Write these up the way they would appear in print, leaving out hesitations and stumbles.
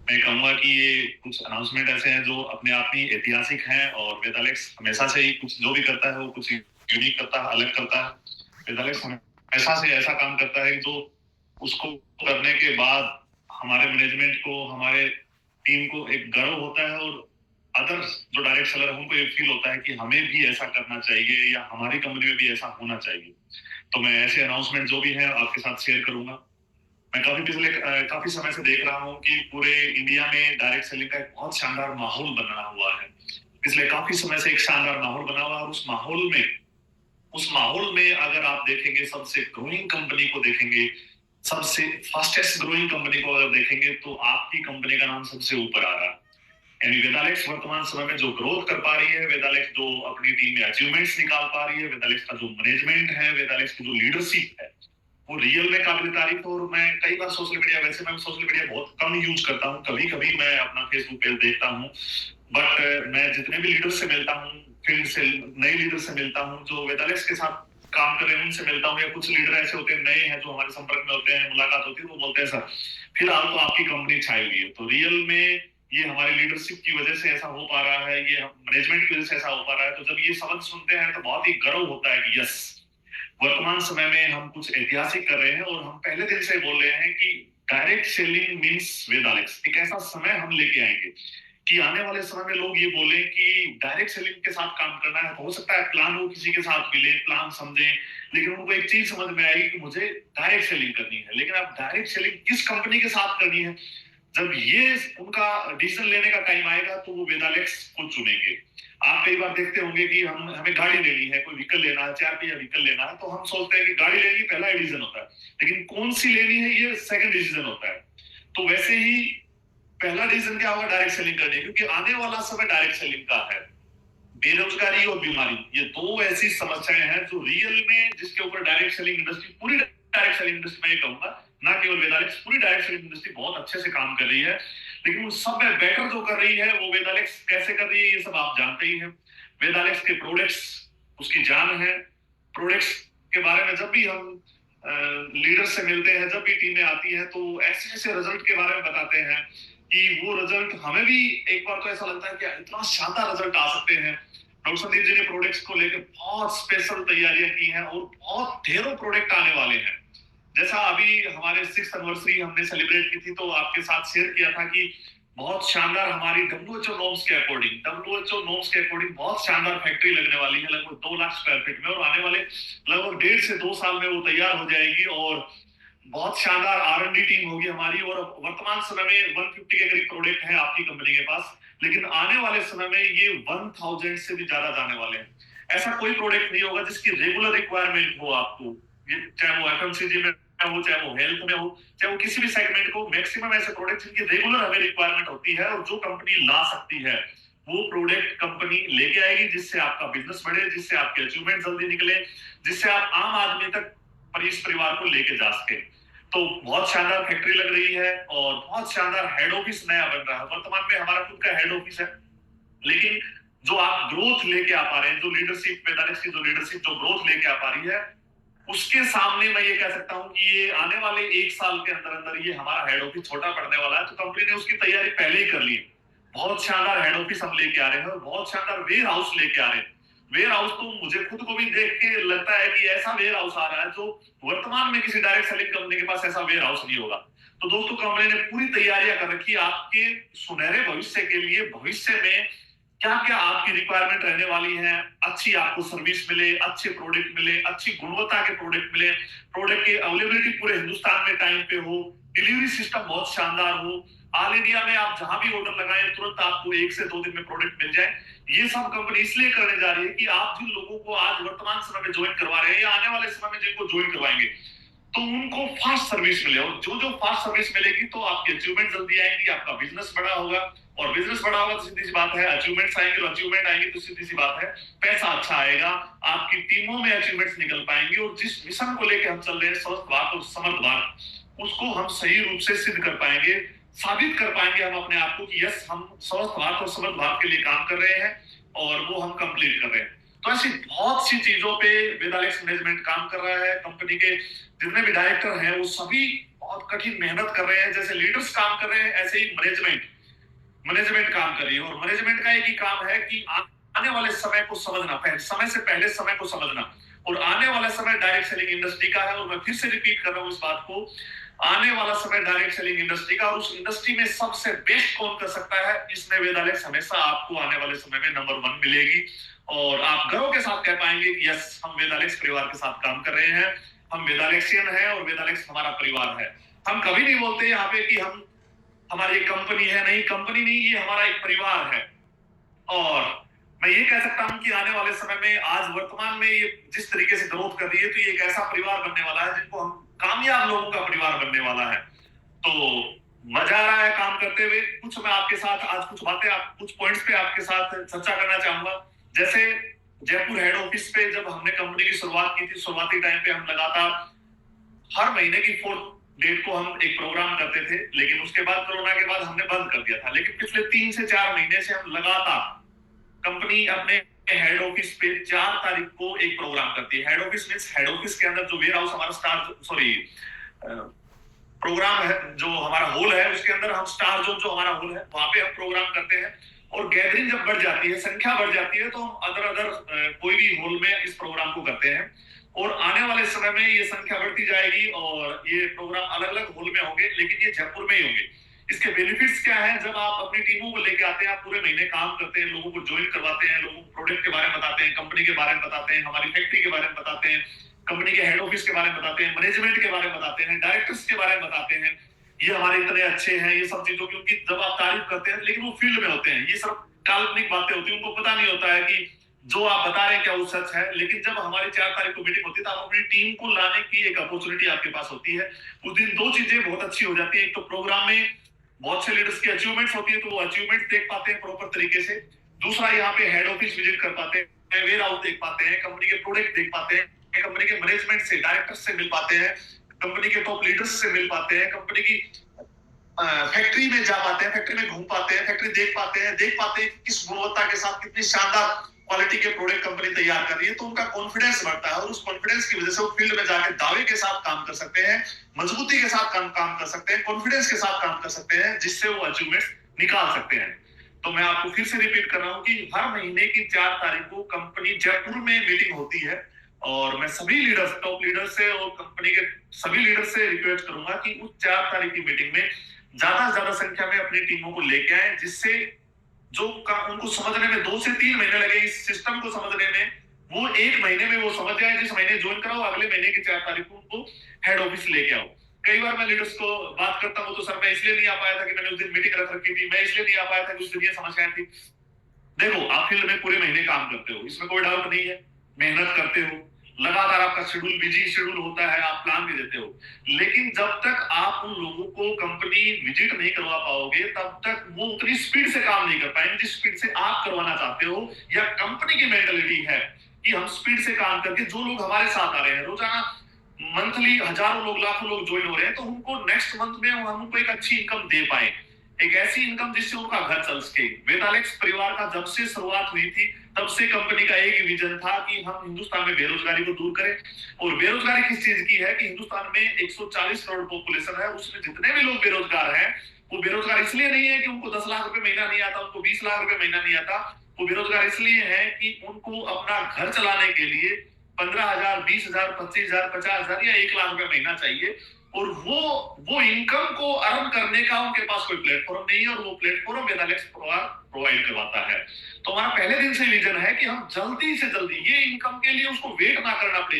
मैं कहूंगा कि ये कुछ अनाउंसमेंट ऐसे हैं जो अपने आप में ऐतिहासिक हैं, और वेदालेक्स हमेशा से ही कुछ जो भी करता है वो कुछ यूनिक करता है, अलग करता है। वेदालेक्स हमेशा से ऐसा काम करता है जो उसको करने के बाद हमारे मैनेजमेंट को, हमारे टीम को एक गर्व होता है, और अदर्स जो डायरेक्ट सेलर है उनको ये फील होता है कि हमें भी ऐसा करना चाहिए या हमारी कंपनी में भी ऐसा होना चाहिए। तो मैं ऐसे अनाउंसमेंट जो भी है आपके साथ शेयर करूंगा। मैं काफी समय से देख रहा हूँ कि पूरे इंडिया में डायरेक्ट सेलिंग का एक बहुत शानदार माहौल बना हुआ है। पिछले काफी समय से एक शानदार माहौल बना हुआ है, और उस माहौल में अगर आप देखेंगे, सबसे ग्रोइंग कंपनी को देखेंगे, सबसे फास्टेस्ट ग्रोइंग कंपनी को अगर देखेंगे, तो आपकी कंपनी का नाम सबसे ऊपर आ रहा है। यानी वेदालेक्स वर्तमान समय में जो ग्रोथ कर पा रही है, वेदालेक्स जो अपनी टीम में अचीवमेंट्स निकाल पा रही है, वेदालेक्स का जो मैनेजमेंट है, वेदालेक्स की जो लीडरशिप है, वो रियल में काबिल तारीफ है। और मैं कई बार सोशल मीडिया, वैसे मैं सोशल मीडिया बहुत कम यूज करता हूँ, कभी कभी मैं अपना फेसबुक पेज देखता हूँ, बट मैं जितने भी लीडर से मिलता हूँ, फील्ड से नए लीडर से मिलता हूँ जो वेदालेक्स के साथ काम कर रहे हैं, उनसे मिलता हूँ, या कुछ लीडर ऐसे होते हैं नए हैं जो हमारे संपर्क में होते हैं, मुलाकात होती है, वो बोलते हैं सर फिलहाल तो आपकी कंपनी छाई हुई है। तो रियल में ये हमारी लीडरशिप की वजह से ऐसा हो पा रहा है, ये मैनेजमेंट की वजह से ऐसा हो पा रहा है। तो जब ये शब्द सुनते हैं तो बहुत ही गर्व होता है कि यस, वर्तमान समय में हम कुछ ऐतिहासिक कर रहे हैं, और हम पहले दिन से बोल रहे हैं कि डायरेक्ट सेलिंग मींस वेदालेक्स। एक ऐसा समय हम लेके आएंगे कि आने वाले समय में लोग ये बोले कि डायरेक्ट सेलिंग के साथ काम करना है, तो हो सकता है प्लान वो किसी के साथ मिले, प्लान समझे, लेकिन उनको एक चीज समझ में आएगी कि मुझे डायरेक्ट सेलिंग करनी है। लेकिन अब डायरेक्ट सेलिंग किस कंपनी के साथ करनी है, जब ये उनका डिसीजन लेने का टाइम आएगा तो वो वेदालेक्स को चुनेंगे। आप कई बार देखते होंगे कि हमें गाड़ी लेनी है, कोई व्हीकल लेना है, 4 पहिया व्हीकल लेना है, तो हम सोचते हैं कि गाड़ी लेनी पहला डिसीजन होता है, लेकिन कौन सी लेनी है ये सेकंड डिसीजन होता है। तो वैसे ही पहला डिसीजन क्या होगा, डायरेक्ट सेलिंग करनी, क्योंकि आने वाला समय डायरेक्ट सेलिंग का है। बेरोजगारी और बीमारी, ये दो ऐसी समस्याएं हैं जो रियल में, जिसके ऊपर डायरेक्ट सेलिंग इंडस्ट्री, पूरी डायरेक्ट सेलिंग इंडस्ट्री, मैं ये कहूंगा ना केवल वेदालेक्स, पूरी डायरेक्ट सेलिंग इंडस्ट्री बहुत अच्छे से काम कर रही है। लेकिन उस सब में बेटर जो कर रही है वो वेदालेक्स कैसे कर रही है, ये सब आप जानते ही हैं। वेदालेक्स के प्रोडक्ट्स उसकी जान है। प्रोडक्ट्स के बारे में जब भी हम लीडर से मिलते हैं, जब भी टीमें आती हैं, तो ऐसे ऐसे रिजल्ट के बारे में बताते हैं कि वो रिजल्ट हमें भी एक बार तो ऐसा लगता है कि इतना शानदार रिजल्ट आ सकते हैं। डॉक्टर संदीप जी ने प्रोडक्ट्स को लेकर बहुत स्पेशल तैयारियां की हैं, और बहुत ढेरों प्रोडक्ट आने वाले हैं। जैसा अभी हमारे 6th एनिवर्सरी हमने सेलिब्रेट की थी, तो आपके साथ शेयर किया था कि बहुत शानदार हमारी डब्ल्यूएचओ नॉर्म्स के अकॉर्डिंग बहुत शानदार फैक्ट्री लगने वाली है, लगभग 2 लाख स्क्वायर फीट में, और आने वाले लगभग 1.5 से 2 साल में वो तैयार हो जाएगी, और बहुत शानदार R&D टीम होगी हमारी। और वर्तमान समय में 150 के करीब प्रोडक्ट है आपकी कंपनी के पास, लेकिन आने वाले समय में ये 1000 से भी ज्यादा जाने वाले हैं। ऐसा कोई प्रोडक्ट नहीं होगा जिसकी रेगुलर रिक्वायरमेंट हो आपको, ये चाहे वो एफएमसीजी में हो, चाहे वो हेल्थ में हो, चाहे वो किसी भी सेगमेंट को, मैक्सिमम ऐसे प्रोडक्ट जिनकी रेगुलर हमें रिक्वायरमेंट होती है, और जो कंपनी ला सकती है वो प्रोडक्ट कंपनी लेके आएगी, जिससे आपका बिजनेस बढ़े, जिससे आपके अचीवमेंट जल्दी निकले, जिससे आप आम आदमी तक इस परिवार को लेके जा सके। तो बहुत शानदार फैक्ट्री लग रही है, और बहुत शानदार हेड ऑफिस नया बन रहा है। वर्तमान में हमारा खुद का हेड ऑफिस है, लेकिन जो आप ग्रोथ लेके आ पा रहे हैं, जो लीडरशिप, वेदालेक्स की जो लीडरशिप जो ग्रोथ लेके आ पा रही है, उसके सामने मैं ये कह सकता हूं कि ये आने वाले 1 साल के अंदर अंदर ये हमारा हेड ऑफिस छोटा पड़ने वाला है। तो कंपनी ने उसकी तैयारी पहले ही कर ली है। बहुत शानदार हेड ऑफिस हम लेके आ रहे हैं, और बहुत शानदार वेयर हाउस लेके आ रहे हैं। वेयर हाउस तो मुझे खुद को भी देख के लगता है कि ऐसा वेयर हाउस आ रहा है जो वर्तमान में किसी डायरेक्ट सेलिंग कंपनी के पास ऐसा वेयर हाउस नहीं होगा। तो दोस्तों, कंपनी ने पूरी तैयारियां कर रखी है आपके सुनहरे भविष्य के लिए। भविष्य में क्या क्या आपकी रिक्वायरमेंट रहने वाली है, अच्छी आपको सर्विस मिले, अच्छे प्रोडक्ट मिले, अच्छी गुणवत्ता के प्रोडक्ट मिले, प्रोडक्ट की अवेलेबिलिटी पूरे हिंदुस्तान में टाइम पे हो, डिलीवरी सिस्टम बहुत शानदार हो, ऑल इंडिया में आप जहां भी ऑर्डर लगाएं तुरंत आपको 1 से 2 दिन में प्रोडक्ट मिल जाए। ये सब कंपनी इसलिए करने जा रही है कि आप जिन लोगों को आज वर्तमान समय में ज्वाइन करवा रहे हैं, या आने वाले समय में जिनको ज्वाइन करवाएंगे, तो उनको फास्ट सर्विस मिले, और जो जो फास्ट सर्विस मिलेगी तो आपकी अचीवमेंट जल्दी आएंगी, आपका बिजनेस बड़ा होगा, और बिजनेस बड़ा होगा तो सीधी सी बात है अचीवमेंट्स आएंगे, तो अचीवमेंट आएंगे तो सीधी सी बात है पैसा अच्छा आएगा, आपकी टीमों में अचीवमेंट्स निकल पाएंगे, और जिस मिशन को लेकर हम चल रहे हैं, स्वस्थ भारत और समर्थ भारत, उसको हम सही रूप से सिद्ध कर पाएंगे, साबित कर पाएंगे हम अपने आप को कि यस, हम स्वस्थ भारत और समर्थ भारत के लिए काम कर रहे हैं, और वो हम कंप्लीट कर रहे हैं। तो ऐसी बहुत सी चीजों पे वेदालेक्स मैनेजमेंट काम कर रहा है। कंपनी के जितने भी डायरेक्टर हैं वो सभी बहुत कठिन मेहनत कर रहे हैं। जैसे लीडर्स काम कर रहे हैं, ऐसे ही मैनेजमेंट काम कर रही है। और मैनेजमेंट का एक ही काम है कि आने वाले समय को समझना, समय से पहले समय को समझना। और आने वाला समय डायरेक्ट सेलिंग इंडस्ट्री का है। और मैं फिर से रिपीट कर रहा हूँ इस बात को, आने वाला समय डायरेक्ट सेलिंग इंडस्ट्री का। और उस इंडस्ट्री में सबसे बेस्ट कौन कर सकता है, इसमें वेदालेक्स हमेशा आपको आने वाले समय में नंबर 1 मिलेगी। और आप गर्व के साथ कह पाएंगे कि यस, हम वेदालेक्स परिवार के साथ काम कर रहे हैं, हम वेदालेक्सियन है और वेदालेक्स हमारा परिवार है। हम कभी नहीं बोलते यहाँ पे कि हम हमारी एक कंपनी है, नहीं, कंपनी नहीं, ये हमारा एक परिवार है। और मैं ये कह सकता हूं कि आने वाले समय में, आज वर्तमान में ये जिस तरीके से ग्रोथ कर रही है, तो ये एक ऐसा परिवार बनने वाला है जिनको हम कामयाब लोगों का परिवार बनने वाला है। तो मजा आ रहा है काम करते हुए। कुछ मैं आपके साथ आज कुछ बातें, कुछ पॉइंट्स पे आपके साथ चर्चा करना चाहूंगा। जैसे जयपुर हेड ऑफिस पे जब हमने कंपनी की शुरुआत की थी, शुरुआती टाइम पे हम लगातार हर महीने की 4th डेट को हम एक प्रोग्राम करते थे। लेकिन उसके बाद कोरोना के बाद हमने बंद कर दिया था। लेकिन पिछले 3 से 4 महीने से हम लगातार, कंपनी अपने हेड ऑफिस पे 4 तारीख को एक प्रोग्राम करती है। Head office means head office के अंदर जो वेयर हाउस हमारा प्रोग्राम है, जो हमारा हॉल है, उसके अंदर हम स्टार जोन जो हमारा हॉल है, वहां पे हम प्रोग्राम करते हैं। और गैदरिंग जब बढ़ जाती है, संख्या बढ़ जाती है, तो हम अदर कोई भी हॉल में इस प्रोग्राम को करते हैं। और आने वाले समय में ये संख्या बढ़ती जाएगी और ये प्रोग्राम अलग अलग हॉल में होंगे, लेकिन ये जयपुर में ही होंगे। इसके बेनिफिट्स क्या है, जब आप अपनी टीमों को लेकर आते हैं, आप पूरे महीने काम करते हैं, लोगों को ज्वाइन करवाते हैं, लोगों को प्रोडक्ट के बारे में बताते हैं, कंपनी के बारे में बताते हैं, हमारी फैक्ट्री के बारे में बताते हैं, कंपनी के हेड ऑफिस के बारे में बताते हैं, मैनेजमेंट के बारे में बताते हैं, डायरेक्टर्स के बारे में बताते हैं, ये हमारे इतने अच्छे हैं, ये सब चीजों की उनकी जब आप तारीफ करते हैं, लेकिन वो फील्ड में होते हैं, ये सब काल्पनिक बातें होती है, उनको पता नहीं होता है कि जो आप बता रहे हैं क्या वो सच है। लेकिन जब हमारी 4 तारीख को मीटिंग होती है, तो आप अपनी टीम को लाने की एक अपॉर्चुनिटी आपके पास होती है। उस दिन 2 चीजें बहुत अच्छी हो जाती है। एक तो प्रोग्राम में बहुत से लीडर्स की अचीवमेंट्स होती है, तो वो अचीवमेंट देख पाते हैं प्रॉपर तरीके से। दूसरा, यहाँ पे हेड ऑफिस विजिट कर पाते हैं, वेयर हाउस देख पाते हैं, कंपनी के प्रोडक्ट देख पाते हैं, कंपनी के मैनेजमेंट से, डायरेक्टर्स से मिल पाते हैं, कंपनी के टॉप लीडर्स से मिल पाते हैं, कंपनी की फैक्ट्री में जा पाते हैं, फैक्ट्री में घूम पाते हैं, फैक्ट्री देख पाते हैं किस गुणवत्ता के साथ कितनी शानदार क्वालिटी के प्रोडक्ट कंपनी तैयार कर रही है। तो उनका कॉन्फिडेंस बढ़ता है और उस कॉन्फिडेंस की वजह से वो फील्ड में जाकर दावे के साथ काम कर सकते हैं, मजबूती के साथ काम कर सकते हैं, कॉन्फिडेंस के साथ काम कर सकते हैं, जिससे वो अचीवमेंट निकाल सकते हैं। तो मैं आपको फिर से रिपीट कर रहा हूँ कि हर महीने की 4 तारीख को कंपनी जयपुर में मीटिंग होती है। और मैं सभी लीडर्स, टॉप लीडर्स से और कंपनी के सभी लीडर्स से रिक्वेस्ट करूंगा कि उस 4 तारीख की मीटिंग में ज्यादा से ज्यादा संख्या में अपनी टीमों को लेके आए, जिससे जो उनको समझने में 2 से 3 महीने लगे, इस सिस्टम को समझने में, वो 1 महीने में वो समझ जाए। जिस महीने ज्वाइन कराओ, अगले महीने की 4 तारीख को उनको हेड ऑफिस लेके आओ। कई बार मैं लीडर्स को बात करता हूँ, तो सर मैं इसलिए नहीं आ पाया था कि मैंने उस दिन मीटिंग रख रखी थी, मैं इसलिए नहीं आ पाया था कि उस दिन ये समस्याएं थी। देखो, आप फील्ड में पूरे महीने काम करते हो, इसमें कोई डाउट नहीं है, मेहनत करते हो, लगातार आपका शेड्यूल बिजी शेड्यूल होता है, आप प्लान भी देते हो। लेकिन जब तक आप उन लोगों को कंपनी विजिट नहीं करवा पाओगे, तब तक वो उतनी स्पीड से काम नहीं कर पाएंगे जिस स्पीड से आप करवाना चाहते हो। या कंपनी की मेंटालिटी है कि हम स्पीड से काम करके, जो लोग हमारे साथ आ रहे हैं रोजाना, मंथली हजारों लोग, लाखों लोग ज्वाइन हो रहे हैं, तो उनको नेक्स्ट मंथ में हम उनको एक अच्छी इनकम दे पाए, एक ऐसी इनकम जिससे उनका घर चल सके। वेदालेक्स परिवार का जब से शुरुआत हुई थी, तब से कंपनी का एक ही विजन था कि हम हिंदुस्तान में बेरोजगारी को दूर करें। और बेरोजगारी किस चीज की है कि हिंदुस्तान में 140 करोड़ पॉपुलेशन है, उसमें जितने भी लोग बेरोजगार हैं, वो बेरोजगार इसलिए नहीं है कि उनको 10 लाख रुपए महीना नहीं आता, उनको 20 लाख रुपए महीना नहीं आता। वो बेरोजगार इसलिए है कि उनको अपना घर चलाने के लिए 15,000, 20,000, 25,000, 50,000 या 1 लाख रुपए महीना चाहिए। और वो इनकम को अर्न करने का उनके पास कोई प्लेटफॉर्म नहीं है, और वो प्लेटफॉर्म वेदालेक्स प्रोवाइड करवाता है। तो हमारा पहले दिन से विजन है कि हम जल्दी से जल्दी ये इनकम के लिए उसको वेट ना करना पड़े,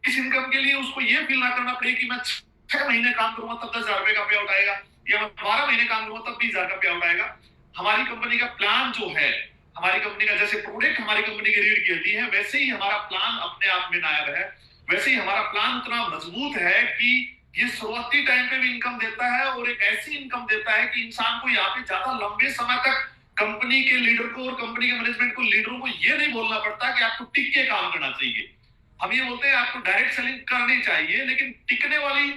इस इनकम के लिए उसको ये फील ना करना पड़े कि मैं 6 महीने काम करूंगा तब 10,000 रुपए का पे आउट आएगा, या मैं 12 महीने काम करूंगा तब 20,000 का पे आउट आएगा। हमारी कंपनी का प्लान जो है, हमारी कंपनी का जैसे प्रोडक्ट हमारी कंपनी की रीड करती है, वैसे ही हमारा प्लान अपने आप में नायाब है। वैसे ही हमारा प्लान उतना मजबूत है कि ये शुरुआती टाइम पे भी इनकम देता है, और एक ऐसी इनकम देता है कि इंसान को यहाँ पे ज्यादा लंबे समय तक कंपनी के लीडर को और कंपनी के मैनेजमेंट को, लीडरों को ये नहीं बोलना पड़ता कि आपको टिक के काम करना चाहिए। हम ये बोलते हैं आपको डायरेक्ट सेलिंग करनी चाहिए, लेकिन टिकने वाली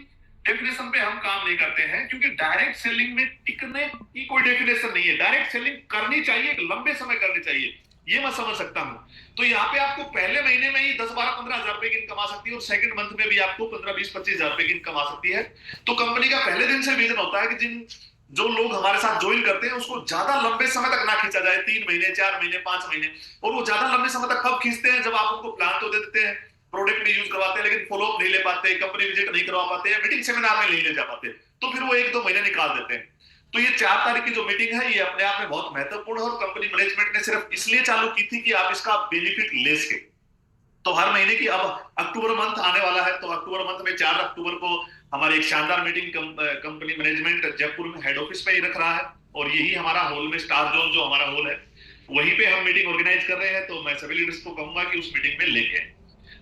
डेफिनेशन पे हम काम नहीं करते हैं, क्योंकि डायरेक्ट सेलिंग में टिकने की कोई डेफिनेशन नहीं है। डायरेक्ट सेलिंग करनी चाहिए, एक लंबे समय करनी चाहिए। ये मैं समझ सकता हूँ। तो यहाँ पे आपको पहले महीने में ही 10-12-15 हजार रुपए की इनकम आ सकती है और सेकंड मंथ में भी आपको 15-20-25 हजार रुपए की इनकम आ सकती है। तो कंपनी का पहले दिन से विजन होता है कि जो लोग हमारे साथ ज्वाइन करते हैं उसको ज्यादा लंबे समय तक ना खींचा जाए, 3 महीने, 4 महीने, 5 महीने। और वो ज्यादा लंबे समय तक कब खींचते हैं, जब आप उनको प्लान तो दे देते हैं, प्रोडक्ट भी यूज करवाते हैं, लेकिन फॉलोअप नहीं ले पाते, कंपनी विजिट नहीं करवा पाते, मीटिंग सेमिनार में नहीं ले जा पाते, तो फिर वो 1-2 महीने निकाल देते हैं। तो ये 4 तारीख की जो मीटिंग है ये अपने आप में बहुत महत्वपूर्ण है और कंपनी मैनेजमेंट ने सिर्फ इसलिए चालू की थी कि आप इसका बेनिफिट ले सके। तो हर महीने की, अब अक्टूबर मंथ आने वाला है, तो अक्टूबर मंथ में 4 अक्टूबर को हमारी एक शानदार मीटिंग कंपनी मैनेजमेंट जयपुर में हेड ऑफिस पे ही रख रहा है और यही हमारा हॉल में, स्टार जोन जो हमारा हॉल है, वहीं पे हम मीटिंग ऑर्गेनाइज कर रहे हैं। तो मैं सभी लीडर्स को कहूंगा कि उस मीटिंग में लेके आए।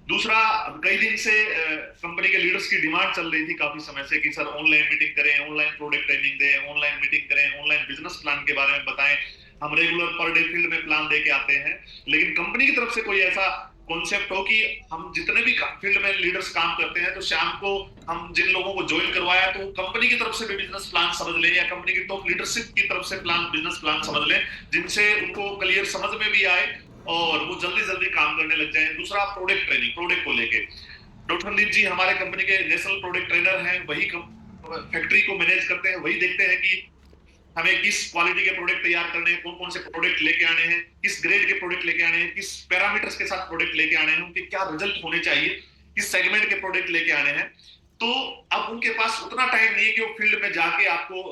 दूसरा, कई दिन से कंपनी के लीडर्स की डिमांड चल रही थी काफी समय से कि सर ऑनलाइन मीटिंग करें, ऑनलाइन प्रोडक्ट ट्रेनिंग दें, ऑनलाइन मीटिंग करें, ऑनलाइन बिजनेस प्लान के बारे में बताएं। हम रेगुलर पर डे फील्ड में प्लान देके आते हैं, लेकिन कंपनी की तरफ से कोई ऐसा कॉन्सेप्ट हो कि हम जितने भी फील्ड में लीडर्स काम करते हैं तो शाम को हम जिन लोगों को ज्वाइन करवाया तो कंपनी की तरफ से भी बिजनेस प्लान समझ लें या कंपनी की टॉप लीडरशिप की तरफ से बिजनेस प्लान समझ लें, जिनसे उनको क्लियर समझ में भी आए और वो जल्दी जल्दी काम करने लग जाए। दूसरा, प्रोडक्ट ट्रेनिंग, प्रोडक्ट को लेके डॉक्टर संदीप जी हमारे कंपनी के नेशनल प्रोडक्ट ट्रेनर हैं, वही फैक्ट्री को मैनेज करते हैं, वही देखते हैं कि हमें किस क्वालिटी के प्रोडक्ट तैयार करने हैं, कौन कौन से प्रोडक्ट लेके आने हैं, किस ग्रेड के प्रोडक्ट लेके आने हैं, किस पैरामीटर्स के साथ प्रोडक्ट लेके आने हैं, उनके क्या रिजल्ट होने चाहिए, किस सेगमेंट के प्रोडक्ट लेके आने हैं। तो अब उनके पास उतना टाइम नहीं है कि वो फील्ड में जाके आपको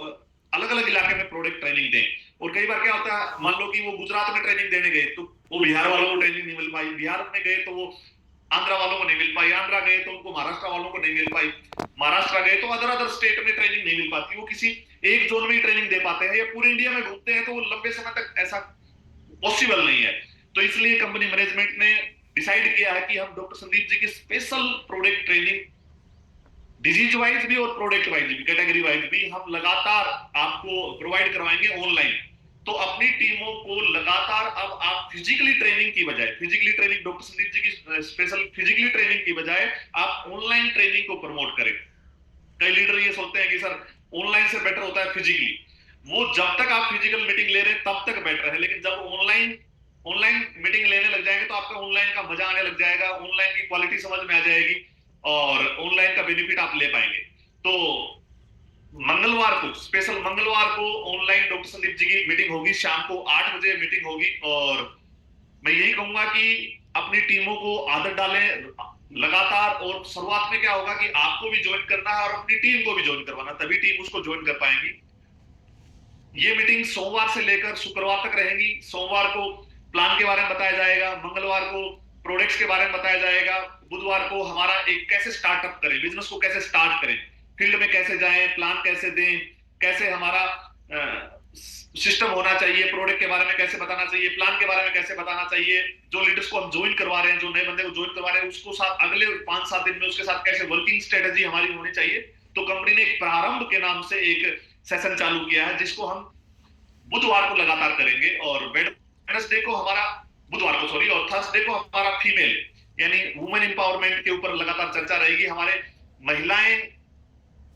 अलग अलग इलाके में प्रोडक्ट ट्रेनिंग दें। और कई बार क्या होता है, मान लो कि वो गुजरात में ट्रेनिंग देने गए तो वो बिहार वालों को ट्रेनिंग नहीं मिल पाई, बिहार में गए तो वो आंध्रा वालों को नहीं मिल पाई, आंध्रा गए तो उनको महाराष्ट्र वालों को नहीं मिल पाई, महाराष्ट्र गए तो अदर अदर स्टेट में ट्रेनिंग नहीं मिल पाती, वो किसी एक जोन में ही ट्रेनिंग दे पाते हैं या पूरे इंडिया में घूमते हैं, तो वो लंबे समय तक ऐसा पॉसिबल नहीं है। तो इसलिए कंपनी मैनेजमेंट ने डिसाइड किया है कि हम डॉक्टर संदीप जी की special product training disease wise भी और प्रोडक्ट वाइज भी, कैटेगरी वाइज भी हम लगातार आपको प्रोवाइड करवाएंगे ऑनलाइन। तो अपनी टीमों को लगातार अब आप फिजिकली ट्रेनिंग की बजाय, physically training doctor Sandeep ji की स्पेशल फिजिकली ट्रेनिंग की बजाय आप ऑनलाइन ट्रेनिंग को प्रमोट करें। कई लीडर ये सोचते हैं कि सर ऑनलाइन से बेटर होता है फिजिकली, वो जब तक आप फिजिकल मीटिंग ले रहे हैं तब तक बेटर है, लेकिन जब ऑनलाइन ऑनलाइन मीटिंग लेने लग जाएंगे तो आपका ऑनलाइन का मजा आने लग जाएगा, ऑनलाइन की क्वालिटी समझ में आ जाएगी और ऑनलाइन का बेनिफिट आप ले पाएंगे। तो मंगलवार को, स्पेशल मंगलवार को ऑनलाइन डॉक्टर संदीप जी की मीटिंग होगी, शाम को 8 बजे मीटिंग होगी। और मैं यही कहूंगा कि अपनी टीमों को आदत डालें लगातार। और शुरुआत में क्या होगा कि आपको भी ज्वाइन करना है और अपनी टीम को भी ज्वाइन करवाना, तभी टीम उसको ज्वाइन कर पाएंगी। ये मीटिंग सोमवार से लेकर शुक्रवार तक रहेगी। सोमवार को प्लान के बारे में बताया जाएगा, मंगलवार को प्रोडक्ट्स के बारे में बताया जाएगा, बुधवार को हमारा एक कैसे स्टार्टअप करें, बिजनेस को कैसे स्टार्ट करें, फील्ड में कैसे जाएं, प्लान कैसे दें, कैसे हमारा सिस्टम होना चाहिए, प्रोडक्ट के बारे में कैसे बताना चाहिए, प्लान के बारे में कैसे बताना चाहिए, जो लीडर्स को हम ज्वाइन करवा रहे हैं, जो नए बंदे को ज्वाइन करवा रहे हैं, उसको साथ अगले 5-7 दिन में उसके साथ कैसे वर्किंग स्ट्रेटेजी हमारी होनी चाहिए। तो कंपनी ने एक प्रारंभ के नाम से एक सेशन चालू किया है जिसको हम बुधवार को लगातार करेंगे। और वेडनेसडे को हमारा, बुधवार को सॉरी, और थर्सडे को हमारा फीमेल यानी वुमेन एम्पावरमेंट के ऊपर लगातार चर्चा रहेगी। हमारे महिलाएं,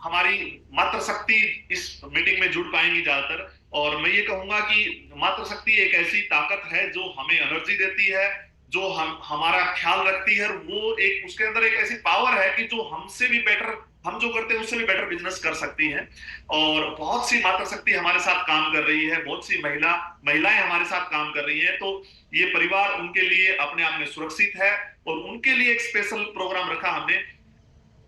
हमारी मातृ शक्ति इस मीटिंग में जुड़ पाएंगी ज्यादातर। और मैं ये कहूंगा कि मातृ शक्ति एक ऐसी ताकत है जो हमें एनर्जी देती है, जो हमारा ख्याल रखती है। वो एक, उसके अंदर एक ऐसी पावर है कि जो हमसे भी बेटर, हम जो करते हैं उससे भी बेटर बिजनेस कर सकती हैं। और बहुत सी मातृ शक्ति हमारे साथ काम कर रही है, बहुत सी महिलाएं हमारे साथ काम कर रही हैं। तो ये परिवार उनके लिए अपने आप में सुरक्षित है और उनके लिए एक स्पेशल प्रोग्राम रखा हमने,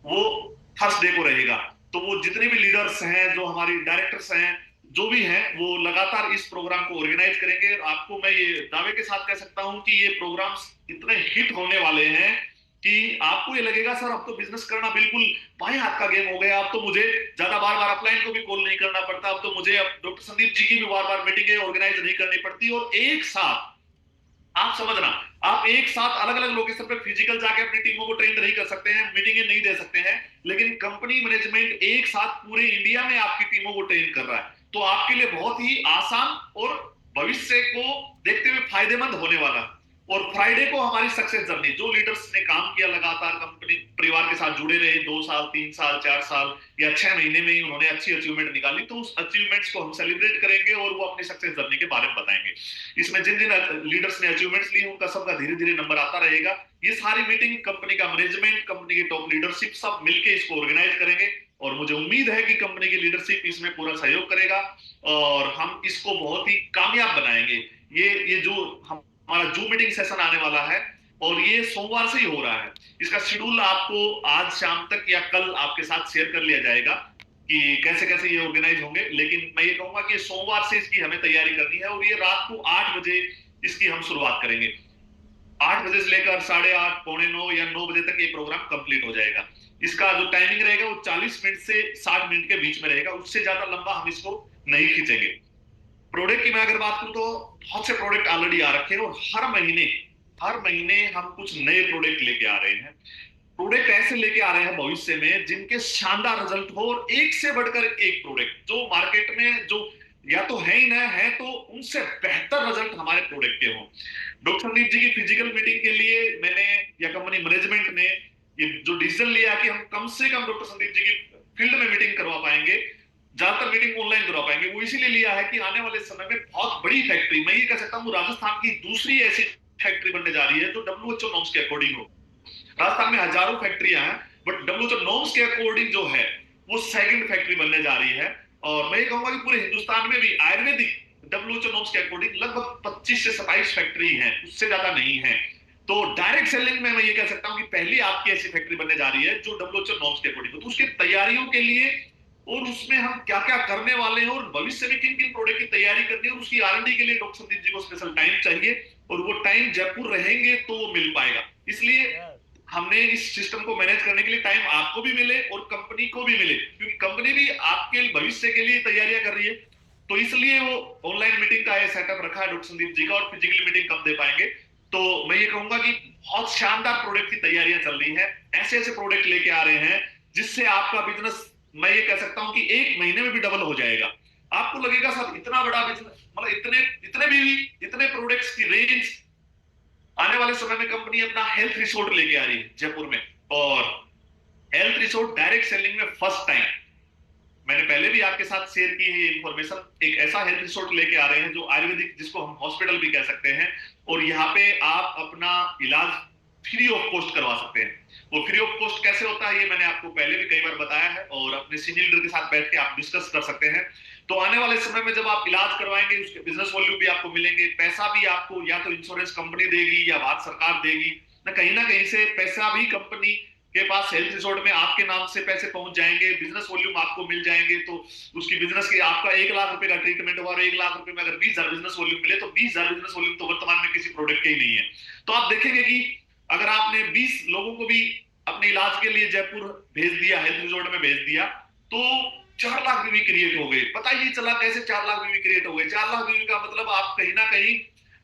वो थर्सडे को रहेगा। तो वो जितने भी लीडर्स हैं, जो हमारी डायरेक्टर्स हैं, जो भी हैं, वो लगातार इस प्रोग्राम को ऑर्गेनाइज करेंगे। आपको मैं ये दावे के साथ कह सकता हूं कि ये प्रोग्राम्स इतने हिट होने वाले हैं कि आपको ये लगेगा सर अब तो बिजनेस करना बिल्कुल बाएं हाथ का गेम हो गया, अब तो मुझे ज्यादा बार बार अपलाइन को भी कॉल नहीं करना पड़ता, अब तो मुझे अब डॉक्टर संदीप जी की भी बार बार मीटिंगें ऑर्गेनाइज नहीं करनी पड़ती। और एक साथ, आप समझना, आप एक साथ अलग अलग लोकेशन पे फिजिकल जाके अपनी टीमों को ट्रेन नहीं कर सकते हैं, मीटिंगें नहीं दे सकते हैं, लेकिन कंपनी मैनेजमेंट एक साथ पूरे इंडिया में आपकी टीमों को ट्रेन कर रहा है। तो आपके लिए बहुत ही आसान और भविष्य को देखते हुए फायदेमंद होने वाला। और फ्राइडे को हमारी सक्सेस जर्नी, जो लीडर्स ने काम किया लगातार कंपनी परिवार के साथ जुड़े रहे 2 साल 3 साल 4 साल या 6 महीने में ही उन्होंने अच्छी अचीवमेंट निकाली, तो उस अचीवमेंट्स को हम सेलिब्रेट करेंगे और वो अपनी सक्सेस जर्नी के बारे में बताएंगे। इसमें जिन जिन लीडर्स ने अचीवमेंट्स ली उनका सबका धीरे धीरे नंबर आता रहेगा। ये सारी मीटिंग कंपनी का मैनेजमेंट, कंपनी की टॉप लीडरशिप सब मिलकर इसको ऑर्गेनाइज करेंगे और मुझे उम्मीद है कि कंपनी की लीडरशिप इसमें पूरा सहयोग करेगा और हम इसको बहुत ही कामयाब बनाएंगे। ये जो हमारा जूम मीटिंग सेशन आने वाला है और ये सोमवार से ही हो रहा है, इसका शेड्यूल आपको आज शाम तक या कल आपके साथ शेयर कर लिया जाएगा कि कैसे कैसे ये ऑर्गेनाइज होंगे। लेकिन मैं ये कहूंगा कि सोमवार से इसकी हमें तैयारी करनी है और ये रात को 8 बजे इसकी हम शुरुआत करेंगे। 8 बजे से लेकर 8:30 पौने 9 या 9 बजे तक ये प्रोग्राम कंप्लीट हो जाएगा। इसका जो टाइमिंग रहेगा वो 40 मिनट से 60 मिनट के बीच में रहेगा, उससे ज्यादा लंबा हम इसको नहीं खींचेंगे। प्रोडक्ट की मैं अगर बात करूं तो बहुत से प्रोडक्ट ऑलरेडी आ रखे हैं और हर महीने हम कुछ नए प्रोडक्ट लेके आ रहे हैं। प्रोडक्ट ऐसे लेके आ रहे हैं भविष्य में जिनके शानदार रिजल्ट हो और एक से बढ़कर एक प्रोडक्ट जो मार्केट में जो या तो है ही ना है तो उनसे बेहतर रिजल्ट हमारे प्रोडक्ट के हो। डॉक्टर संदीप जी की फिजिकल मीटिंग के लिए मैंने या कंपनी मैनेजमेंट ने ये जो डिसीजन लिया कि हम कम से कम डॉक्टर संदीप जी की फील्ड में मीटिंग करवा पाएंगे, ज्यादातर मीटिंग ऑनलाइन करवा पाएंगे, वो इसीलिए लिया है कि आने वाले समय में बहुत बड़ी फैक्ट्री, मैं ये कह सकता हूँ राजस्थान की दूसरी ऐसी फैक्ट्री बनने जा रही है जो WHO नॉर्म्स के अकॉर्डिंग हो। राजस्थान में हजारों फैक्ट्रियां हैं बट WHO नॉर्म्स के अकॉर्डिंग जो है वो सेकंड फैक्ट्री बनने जा रही है। और मैं ये कहूंगा कि पूरे हिंदुस्तान में भी आयुर्वेदिक WHO नॉर्म्स के अकॉर्डिंग लगभग 25 से 27 फैक्ट्री है, उससे ज्यादा नहीं है। तो डायरेक्ट सेलिंग में मैं ये कह सकता हूं कि पहली आपकी ऐसी फैक्ट्री बनने जा रही है जो WHO नॉर्म्स के अकॉर्डिंग हो। तो उसकी तैयारियों के लिए और उसमें हम क्या क्या करने वाले हैं और भविष्य में किन किन प्रोडक्ट की तैयारी करनी है और उसकी R&D के लिए डॉक्टर संदीप जी को स्पेशल टाइम चाहिए और वो टाइम जयपुर रहेंगे तो वो मिल पाएगा। इसलिए हमने इस सिस्टम को मैनेज करने के लिए टाइम आपको भी मिले और कंपनी को भी मिले, क्योंकि कंपनी भी आपके भविष्य के लिए तैयारियां कर रही है। तो इसलिए वो ऑनलाइन मीटिंग का ये सेटअप रखा है डॉक्टर संदीप जी का और फिजिकल मीटिंग कब दे पाएंगे। तो मैं ये कहूंगा कि बहुत शानदार प्रोडक्ट की तैयारियां चल रही है, ऐसे ऐसे प्रोडक्ट लेके आ रहे हैं जिससे आपका बिजनेस मैं ये कह सकता हूं कि 1 महीने में भी डबल हो जाएगा। आपको लगेगा सर इतना बड़ा बिजनेस, मतलब इतने प्रोडक्ट्स की रेंज। आने वाले समय में कंपनी अपना हेल्थ रिसोर्ट लेके आ रही है जयपुर में और हेल्थ रिसोर्ट डायरेक्ट सेलिंग में फर्स्ट टाइम, मैंने पहले भी आपके साथ शेयर की है ये इंफॉर्मेशन। एक ऐसा हेल्थ रिसोर्ट लेके आ रहे हैं जो आयुर्वेदिक, जिसको हम हॉस्पिटल भी कह सकते हैं, और यहाँ पे आप अपना इलाज फ्री ऑफ कॉस्ट करवा सकते हैं। वो फ्री ऑफ कॉस्ट कैसे होता है ये मैंने आपको पहले भी कई बार बताया है और अपने सीनियर लीडर के साथ बैठ के आप डिस्कस कर सकते हैं। तो आने वाले समय में जब आप इलाज करवाएंगे उसके बिजनेस वॉल्यूम भी आपको मिलेंगे, पैसा भी आपको या तो इंश्योरेंस कंपनी देगी या भारत सरकार देगी, ना कहीं से पैसा भी कंपनी के पास हेल्थ रिसोर्ट में आपके नाम से पैसे पहुंच जाएंगे, बिजनेस वॉल्यूम आपको मिल जाएंगे। तो उसकी बिजनेस की आपका 1 लाख रुपए का ट्रीटमेंट हुआ और 1 लाख रुपए में अगर 20,000 बिजनेस वॉल्यूम मिले तो 20,000 बिजनेस वॉल्यूम तो वर्तमान में किसी प्रोडक्ट के ही नहीं है। तो आप देखेंगे कि अगर आपने 20 लोगों को भी अपने इलाज के लिए जयपुर भेज दिया, हेल्थ रिसोर्ट में भेज दिया, तो 4 लाख बीवी क्रिएट हो गए। पता ही चला कैसे 4 लाख बीवी क्रिएट हो गए। 4 लाख बीवी का मतलब आप कहीं ना कहीं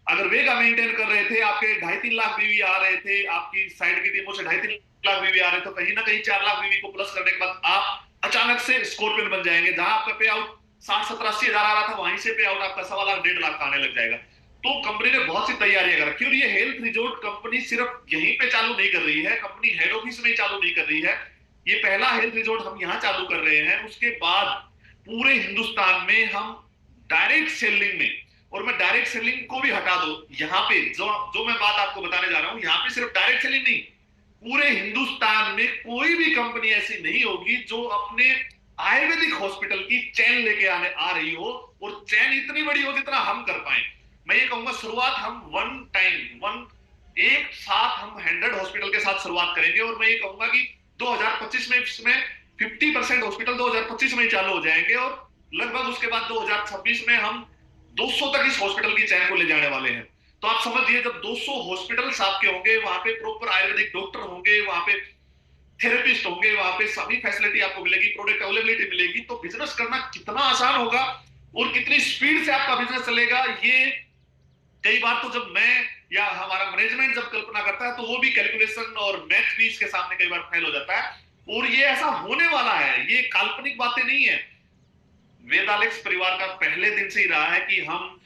अगर वेगा मेंटेन कर रहे थे, आपके 2.5-3 लाख बीवी आ रहे थे, आपकी साइड की टीमों से 2.5-3 लाख बीवी आ रहे, तो कहीं ना कहीं 4 लाख बीवी को प्लस करने के बाद आप अचानक से स्कॉर्पियन बन जाएंगे। जहां आपका पे आउट 60-70-80 हजार आ रहा था, वहीं से पे आउट आपका 1.25 लाख 1.5 लाख आने लग जाएगा। तो कंपनी ने बहुत सी तैयारियां कर रखी और ये हेल्थ रिसोर्ट कंपनी सिर्फ यहीं पे चालू नहीं कर रही है, कंपनी हेड ऑफिस में चालू नहीं कर रही है। ये पहला हेल्थ रिसोर्ट हम यहाँ चालू कर रहे हैं, उसके बाद पूरे हिंदुस्तान में हम डायरेक्ट सेलिंग में, और मैं डायरेक्ट सेलिंग को भी हटा दो, यहाँ पे जो मैं बात आपको बताने जा रहा हूँ, यहाँ पे सिर्फ डायरेक्ट सेलिंग नहीं, पूरे हिंदुस्तान में कोई भी कंपनी ऐसी नहीं होगी जो अपने आयुर्वेदिक हॉस्पिटल की चैन लेके आ रही हो और चैन इतनी बड़ी हो जितना हम कर पाए। मैं ये कहूंगा शुरुआत हम एक साथ हम 100 हॉस्पिटल के साथ शुरुआत करेंगे और मैं ये कहूंगा कि 2025 में इसमें 50% हॉस्पिटल 2025 में ही चालू हो जाएंगे और लगभग उसके बाद 2026 में हम 200 तक इस हॉस्पिटल की चैन को ले जाने वाले हैं। तो आप समझिए जब 200 हॉस्पिटल्स आपके होंगे, वहां पे प्रॉपर आयुर्वेदिक डॉक्टर होंगे, वहां पे थेरेपिस्ट होंगे, वहां पे सभी फैसिलिटी आपको मिलेगी, प्रोडक्ट अवेलेबिलिटी मिलेगी, तो बिजनेस करना कितना आसान होगा और कितनी स्पीड से आपका बिजनेस चलेगा। ये कई बार तो जब मैं या हमारा मैनेजमेंट जब कल्पना करता है तो वो भी कैलकुलेशन और मैथ भी इसके सामने कई बार फेल हो जाता है। और ये ऐसा होने वाला है, ये काल्पनिक बातें नहीं है। वेदालेक्स परिवार का पहले दिन से ही रहा है कि हम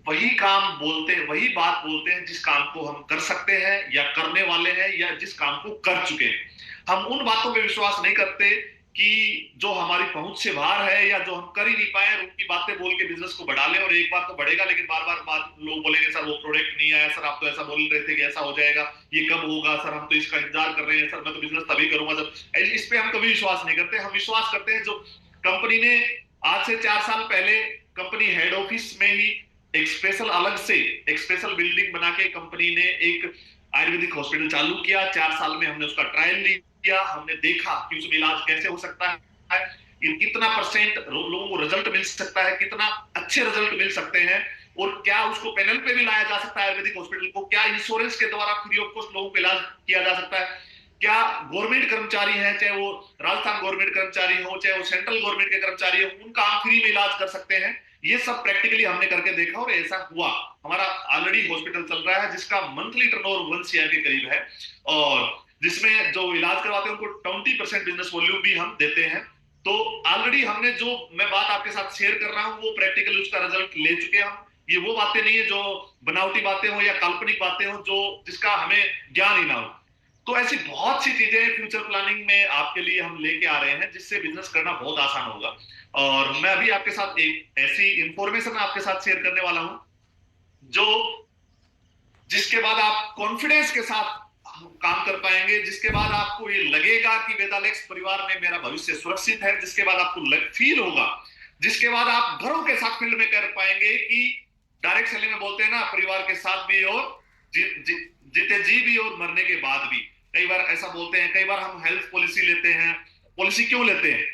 वही काम बोलते हैं, वही बात बोलते हैं जिस काम को हम कर सकते हैं या करने वाले हैं या जिस काम को कर चुके हैं। हम उन बातों पे विश्वास नहीं करते कि जो हमारी पहुंच से बाहर है या जो हम कर ही नहीं पाए, उनकी बातें बोल के बिजनेस को बढ़ा लें। और एक बार तो बढ़ेगा, लेकिन बार बार बात लोग बोलेंगे सर वो प्रोडक्ट नहीं आया, सर आप तो ऐसा बोल रहे थे कि ऐसा हो जाएगा, ये कब होगा, सर हम तो इसका इंतजार कर रहे हैं, सर मैं तो बिजनेस तभी करूंगा जब। इस पे हम कभी विश्वास नहीं करते। हम विश्वास करते हैं जो कंपनी ने आज से 4 साल पहले कंपनी हेड ऑफिस में ही एक स्पेशल अलग से एक स्पेशल बिल्डिंग बना के कंपनी ने एक आयुर्वेदिक हॉस्पिटल चालू किया। 4 साल में हमने उसका ट्रायल लिया, हमने देखा कि उसमें इलाज कैसे हो सकता है, कितना परसेंट लोगों को रिजल्ट मिल सकता है, कितना अच्छे रिजल्ट मिल सकते हैं, और क्या उसको पैनल पे भी लाया जा सकता है आयुर्वेदिक हॉस्पिटल को, क्या इंश्योरेंस के द्वारा फ्री ऑफ कॉस्ट लोगों को इलाज किया जा सकता है, क्या गवर्नमेंट कर्मचारी हैं, चाहे वो राजस्थान गवर्नमेंट कर्मचारी हो चाहे वो सेंट्रल गवर्नमेंट के कर्मचारी हो, उनका हम फ्री में इलाज कर सकते हैं। ये सब प्रैक्टिकली हमने करके देखा और ऐसा हुआ। हमारा ऑलरेडी हॉस्पिटल चल रहा है जिसका मंथली टर्नओवर 1 CR के करीब है, और जिसमें जो इलाज करवाते हैं उनको 20% बिजनेस वॉल्यूम भी हम देते हैं। तो ऑलरेडी हमने जो मैं बात आपके साथ शेयर कर रहा हूं वो प्रैक्टिकली उसका रिजल्ट ले चुके हैं हम। ये वो बातें नहीं है जो बनावटी बातें हो या काल्पनिक बातें हो जो जिसका हमें ज्ञान ही ना हो। तो ऐसी बहुत सी चीजें फ्यूचर प्लानिंग में आपके लिए हम लेके आ रहे हैं जिससे बिजनेस करना बहुत आसान होगा। और मैं अभी आपके साथ एक ऐसी इंफॉर्मेशन आपके साथ शेयर करने वाला हूं जो जिसके बाद आप कॉन्फिडेंस के साथ काम कर पाएंगे, जिसके बाद आपको ये लगेगा कि वेदालेक्स परिवार में मेरा भविष्य सुरक्षित है, जिसके बाद आपको फील होगा, जिसके बाद आप घरों के साथ फील्ड में कर पाएंगे कि डायरेक्ट सेलिंग में बोलते हैं ना, परिवार के साथ भी और जीते जी भी और मरने के बाद भी। कई बार ऐसा बोलते हैं, कई बार हम हेल्थ पॉलिसी लेते हैं। पॉलिसी क्यों लेते हैं?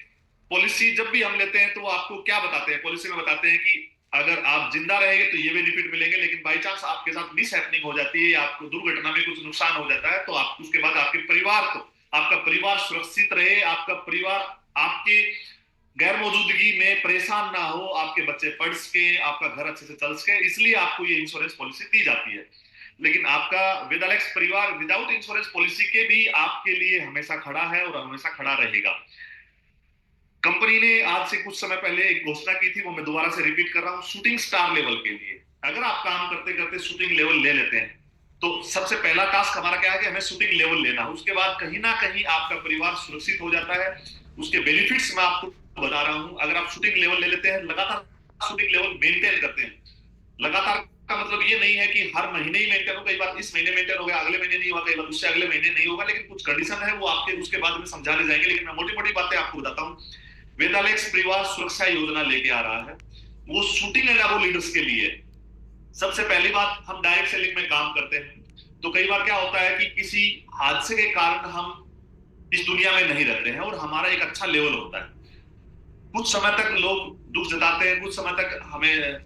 पॉलिसी जब भी हम लेते हैं तो आपको क्या बताते हैं? पॉलिसी में बताते हैं कि अगर आप जिंदा रहेंगे तो ये बेनिफिट मिलेंगे, लेकिन बाई चांस आपके साथ मिस हैपनिंग हो जाती है, आपको दुर्घटना में कुछ नुकसान हो जाता है, तो आप उसके बाद आपके परिवार को, आपका परिवार सुरक्षित रहे, आपका परिवार आपके गैर मौजूदगी में परेशान ना हो, आपके बच्चे पढ़ सके, आपका घर अच्छे से चल सके, इसलिए आपको ये इंश्योरेंस पॉलिसी दी जाती है। लेकिन आपका वेदालेक्स परिवार विदाउट इंश्योरेंस पॉलिसी के भी आपके लिए हमेशा खड़ा है और हमेशा खड़ा रहेगा। कंपनी ने आज से कुछ समय पहले एक घोषणा की थी, वो मैं दोबारा से रिपीट कर रहा हूं, शूटिंग स्टार लेवल के लिए। अगर आप काम करते करते शूटिंग लेवल ले लेते हैं तो सबसे पहला टास्क हमारा क्या है कि हमें शूटिंग लेवल लेना है। उसके बाद कहीं ना कहीं आपका परिवार सुरक्षित हो जाता है। उसके बेनिफिट्स मैं आपको बता रहा हूं। अगर आप शूटिंग लेवल ले लेते हैं, लगातार शूटिंग लेवल मेंटेन करते हैं, लगातार का मतलब ये नहीं है कि हर महीने ही मेंटेन हो, कई बार इस महीने मेंटेन हो गया, अगले महीने नहीं हुआ, कई बार उससे अगले महीने नहीं होगा, लेकिन कुछ कंडीशन है वो आपके उसके बाद में समझा ले जाएंगे। लेकिन मैं मोटी मोटी बातें आपको बताता हूँ। वेदालेक्स परिवार सुरक्षा योजना लेके आ रहा है, वो शूटिंग एंड अबो लीडर्स के लिए। सबसे पहली बात, हम डायरेक्ट सेलिंग में काम करते हैं तो कई बार क्या होता है कि किसी हादसे के कारण हम इस दुनिया में नहीं रहते हैं और हमारा एक अच्छा लेवल होता है। कुछ समय तक लोग दुख जताते हैं, कुछ समय तक हमें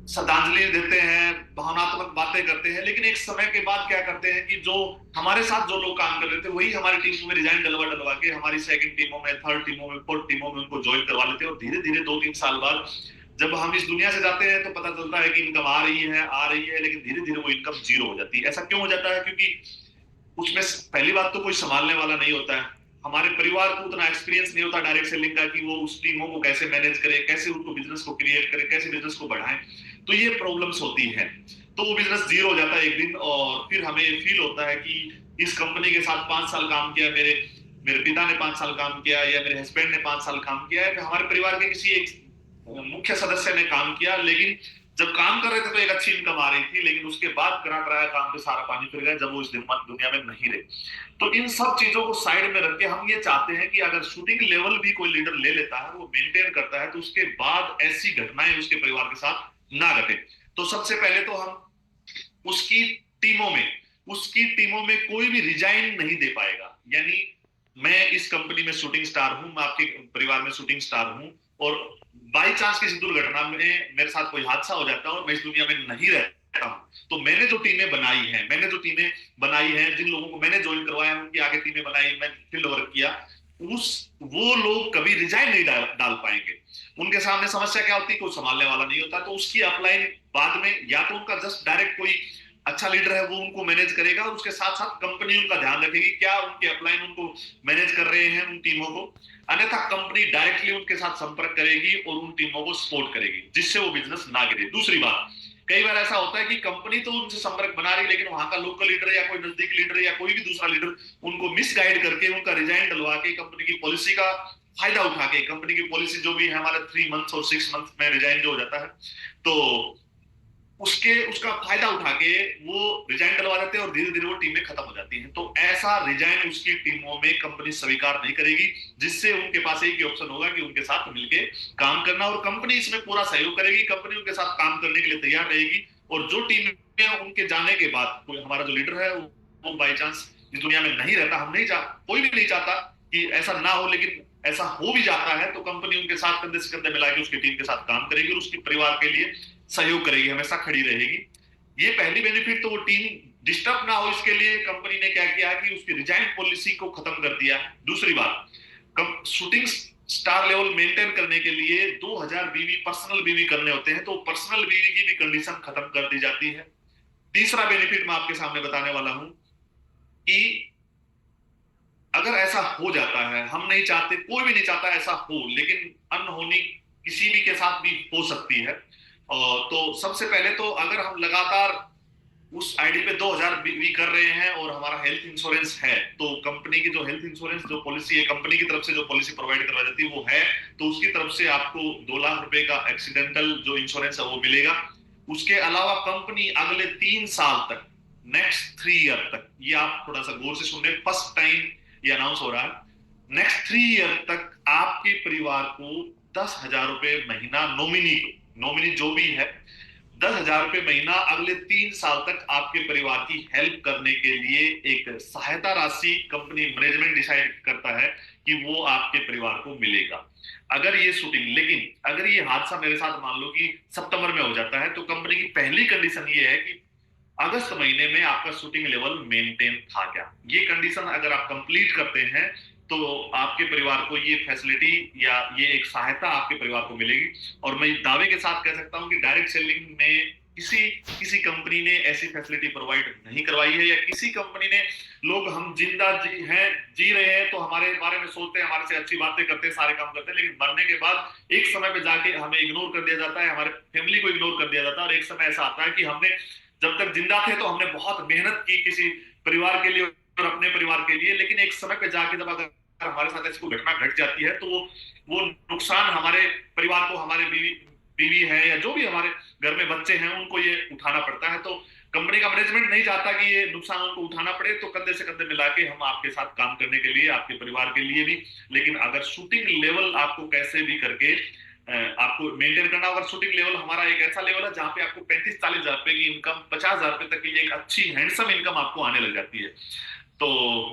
श्रद्धांजलि देते हैं, भावनात्मक बातें करते हैं, लेकिन एक समय के बाद क्या करते हैं कि जो हमारे साथ जो लोग काम कर रहे थे वही हमारी टीम में रिजाइन डलवा के हमारी सेकंड टीमों में, थर्ड टीमों में, फोर्थ टीमों में उनको ज्वाइन करवा लेते हैं। और धीरे धीरे 2-3 साल बाद जब हम इस दुनिया से जाते हैं तो पता चलता है कि इनकम आ रही है, लेकिन धीरे धीरे वो इनकम जीरो हो जाती है। ऐसा क्यों हो जाता है? क्योंकि उसमें पहली बात तो कोई संभालने वाला नहीं होता है। हमारे परिवार को उतना एक्सपीरियंस नहीं होता डायरेक्ट सेलिंग का कि वो उस टीमों को कैसे मैनेज करे, कैसे उनको बिजनेस को क्रिएट करे, कैसे बिजनेस को बढ़ाएं। तो ये प्रॉब्लम्स होती हैं, तो वो बिजनेस जीरो हो जाता है एक दिन। और फिर हमें फील होता है कि इस कंपनी के साथ 5 साल काम किया, मेरे पिता ने 5 साल काम किया, या मेरे हस्बैंड ने 5 साल काम किया, या हमारे परिवार के किसी एक मुख्य सदस्य ने काम किया, लेकिन जब काम कर रहे थे तो एक अच्छी इनकम आ रही थी, लेकिन उसके बाद कराया काम पे सारा पानी फिर गया जब वो इस दुनिया में नहीं रहे। तो इन सब चीजों को साइड में रख के हम ये चाहते हैं कि अगर शूटिंग लेवल भी कोई लीडर ले लेता है, वो मेंटेन करता है, तो उसके बाद ऐसी घटनाएं उसके परिवार के साथ ना घटे। तो सबसे पहले तो हम उसकी टीमों में कोई भी रिजाइन नहीं दे पाएगा। यानी मैं इस कंपनी में शूटिंग स्टार हूं, मैं आपके परिवार में शूटिंग स्टार हूं, और बाई चांस किसी दुर्घटना में मेरे साथ कोई हादसा हो जाता है और मैं इस दुनिया में नहीं रहता हूं, तो मैंने जो टीमें बनाई हैं, जिन लोगों को मैंने ज्वाइन करवाया, उनकी आगे टीमें बनाई, मैं फील्ड वर्क किया, वो लोग कभी रिजाइन नहीं डाल पाएंगे। उनके सामने समस्या क्या होती है, कोई संभालने वाला नहीं होता, तो उसकी अपलाइन बाद में या तो उनका जस्ट डायरेक्ट कोई अच्छा लीडर है वो उनको मैनेज करेगा, और उसके साथ साथ कंपनी उनका ध्यान रखेगी, क्या उनके अपलाइन उनको मैनेज कर रहे हैं उन टीमों को। अन्यथा कंपनी डायरेक्टली उनके साथ संपर्क करेगी और उन टीमों को सपोर्ट करेगी, जिससे वो बिजनेस ना गिरे। दूसरी बात, कई बार ऐसा होता है कि कंपनी तो उनसे संपर्क बना रही है, लेकिन वहां का लोकल लीडर या कोई नजदीक लीडर या कोई भी दूसरा लीडर उनको मिसगाइड करके उनका रिजाइन डलवा के कंपनी की पॉलिसी का फायदा उठा के, कंपनी की पॉलिसी जो भी है हमारा 3 मंथ्स और 6 मंथ में रिजाइन जो हो जाता है, तो उसका फायदा उठा के वो रिजाइन डलवा देते हैं और धीरे धीरे वो टीमें खत्म हो जाती हैं। तो ऐसा रिजाइन उसकी टीमों में कंपनी स्वीकार नहीं करेगी, जिससे उनके पास एक ही ऑप्शन होगा कि उनके साथ मिलके काम करना, और कंपनी इसमें पूरा सहयोग करेगी, कंपनी उनके साथ काम करने के लिए तैयार रहेगी। और जो टीम उनके जाने के बाद कोई हमारा जो लीडर है वो बाई चांस इस दुनिया में नहीं रहता, हम नहीं कोई भी नहीं चाहता कि ऐसा ना हो, लेकिन ऐसा हो भी जाता है तो कंपनी उनके साथ कंधे से कंधे मिला के उसकी टीम के साथ काम करेगी और उसके परिवार के लिए सहयोग करेगी, हमेशा खड़ी रहेगी। ये पहली बेनिफिट। तो वो टीम डिस्टर्ब ना हो इसके लिए कंपनी ने क्या किया कि उसकी रिजाइन पॉलिसी को खत्म कर दिया। दूसरी बात, शूटिंग स्टार लेवल मेंटेन करने के लिए 2000 बीवी पर्सनल बीवी करने होते हैं, तो पर्सनल बीवी की भी कंडीशन खत्म कर दी जाती है। तीसरा बेनिफिट मैं आपके सामने बताने वाला हूं कि अगर ऐसा हो जाता है, हम नहीं चाहते, कोई भी नहीं चाहता ऐसा हो, लेकिन अनहोनी किसी भी के साथ भी हो सकती है। तो सबसे पहले तो अगर हम लगातार उस आईडी पे 2000 भी कर रहे हैं और हमारा हेल्थ इंश्योरेंस है, तो कंपनी की जो हेल्थ इंश्योरेंस जो पॉलिसी है, कंपनी की तरफ से जो पॉलिसी प्रोवाइड करवाई जाती है वो है, तो उसकी तरफ से आपको 2 लाख रुपए का एक्सीडेंटल जो इंश्योरेंस है वो मिलेगा। उसके अलावा कंपनी अगले 3 साल तक, नेक्स्ट 3 ईयर तक, ये आप थोड़ा सा गौर से सुन रहे, फर्स्ट टाइम ये अनाउंस हो रहा है, नेक्स्ट 3 ईयर तक आपके परिवार को 10,000 रुपए महीना, नॉमिनी जो भी है 10,000 रुपए महीना अगले 3 साल तक आपके परिवार की हेल्प करने के लिए एक सहायता राशि कंपनी मैनेजमेंट डिसाइड करता है कि वो आपके परिवार को मिलेगा। अगर ये शूटिंग, लेकिन अगर ये हादसा मेरे साथ मान लो कि सितंबर में हो जाता है, तो कंपनी की पहली कंडीशन ये है कि अगस्त महीने में आपका शूटिंग लेवल मेंटेन था क्या। ये कंडीशन अगर आप कंप्लीट करते हैं तो आपके परिवार को ये फैसिलिटी या ये एक सहायता आपके परिवार को मिलेगी। और मैं दावे के साथ कह सकता हूं कि डायरेक्ट सेलिंग में किसी कंपनी ने ऐसी फैसिलिटी प्रोवाइड नहीं करवाई है, या किसी कंपनी ने, लोग हम जिंदा जी रहे हैं तो हमारे बारे में सोचते हैं, हमारे से अच्छी बातें करते हैं, सारे काम करते हैं, लेकिन मरने के बाद एक समय पे जाके हमें इग्नोर कर दिया जाता है, हमारे फैमिली को इग्नोर कर दिया जाता है। और एक समय ऐसा आता है कि हमने जब तक जिंदा थे तो हमने बहुत मेहनत की किसी परिवार के लिए और अपने परिवार के लिए, लेकिन एक समय पे जाके जब अगर हमारे साथ ऐसी कोई घटना घट जाती है तो वो नुकसान हमारे परिवार को, हमारे बीवी है या जो भी हमारे घर में बच्चे हैं उनको ये उठाना पड़ता है। तो कंपनी का मैनेजमेंट नहीं चाहता कि ये नुकसान उनको उठाना पड़े, तो कंधे से कंधे मिला के हम आपके साथ काम करने के लिए, आपके परिवार के लिए भी। लेकिन अगर शूटिंग लेवल आपको कैसे भी करके आपको मेंटेन करना, अगर शूटिंग लेवल हमारा एक ऐसा लेवल है जहां पे आपको 35-40 हजार रुपए की इनकम, 50,000 रुपए तक की एक अच्छी हैंडसम इनकम आपको आने लग जाती है। तो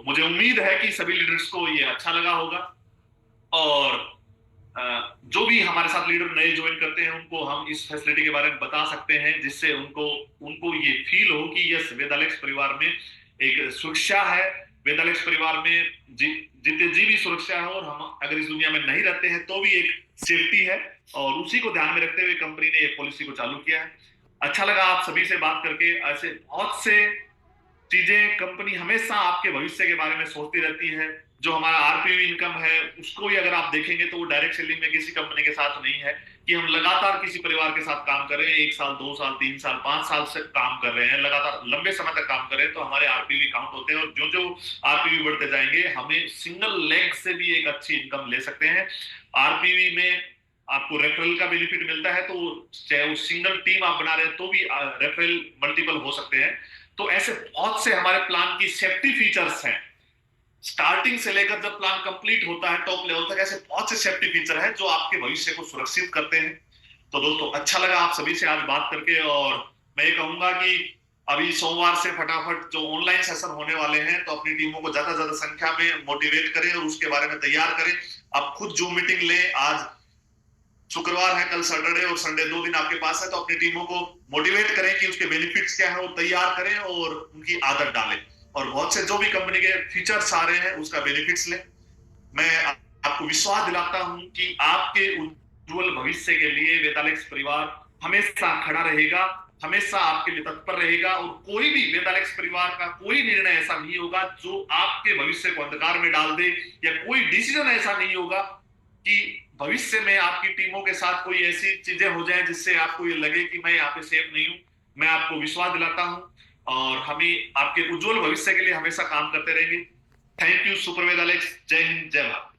मुझे उम्मीद है कि सभी लीडर्स को ये अच्छा लगा होगा, और जो भी हमारे साथ लीडर नए ज्वाइन करते हैं उनको हम इस फैसिलिटी के बारे में बता सकते हैं, जिससे उनको ये फील हो कि यस, वेदालेक्स परिवार में एक सुरक्षा है, वेदालेक्स परिवार में जितने जी भी सुरक्षा है, और हम अगर इस दुनिया में नहीं रहते हैं तो भी एक सेफ्टी है। और उसी को ध्यान में रखते हुए कंपनी ने एक पॉलिसी को चालू किया है। अच्छा लगा आप सभी से बात करके। ऐसे बहुत से चीजें, कंपनी हमेशा आपके भविष्य के बारे में सोचती रहती है। जो हमारा आरपीवी इनकम है उसको भी अगर आप देखेंगे तो वो डायरेक्ट सेलिंग में किसी कंपनी के साथ नहीं है कि हम लगातार किसी परिवार के साथ काम कर रहे हैं, 1 साल 2 साल 3 साल 5 साल से काम कर रहे हैं, लगातार लंबे समय तक काम कर रहे हैं, तो हमारे आरपीवी काउंट होते हैं। और जो जो आरपीवी बढ़ते जाएंगे हम सिंगल लेग से भी एक अच्छी इनकम ले सकते हैं। आरपीवी में आपको रेफरल का बेनिफिट मिलता है, तो चाहे वो सिंगल टीम आप बना रहे हैं तो भी रेफरल मल्टीपल हो सकते हैं। तो ऐसे बहुत से हमारे प्लान की सेफ्टी फीचर्स हैं। स्टार्टिंग से लेकर जब प्लान कंप्लीट होता है टॉप लेवल तक, ऐसे बहुत से सेफ्टी फीचर हैं जो आपके भविष्य को सुरक्षित करते हैं। तो दोस्तों, अच्छा लगा आप सभी से आज बात करके, और मैं ये कहूंगा कि अभी सोमवार से फटाफट जो ऑनलाइन सेशन होने वाले हैं, तो अपनी टीमों को ज्यादा ज्यादा संख्या में मोटिवेट करें और उसके बारे में तैयार करें। आप खुद जूम मीटिंग लें। आज शुक्रवार है, कल सैटरडे और संडे 2 दिन आपके पास है, तो अपनी टीमों को मोटिवेट करें कि उसके बेनिफिट्स क्या है वो तैयार करें और उनकी आदत डालें, और बहुत से जो भी कंपनी के फीचर्स आ रहे हैं उसका बेनिफिट्स लें। मैं आपको विश्वास दिलाता हूं कि आपके उज्जवल भविष्य के लिए वेदालेक्स परिवार हमेशा खड़ा रहेगा। हमेशा आपके लिए तत्पर रहेगा और कोई भी वेदालेक्स परिवार का कोई निर्णय ऐसा नहीं होगा जो आपके भविष्य को अंधकार में डाल दे, या कोई डिसीजन ऐसा नहीं होगा कि भविष्य में आपकी टीमों के साथ कोई ऐसी चीजें हो जाए जिससे आपको ये लगे कि मैं यहाँ पे सेफ नहीं हूं। मैं आपको विश्वास दिलाता हूं और हमें आपके उज्जवल भविष्य के लिए हमेशा काम करते रहेंगे। थैंक यू सुपर वेदालेक्स। जय हिंद, जय भारत।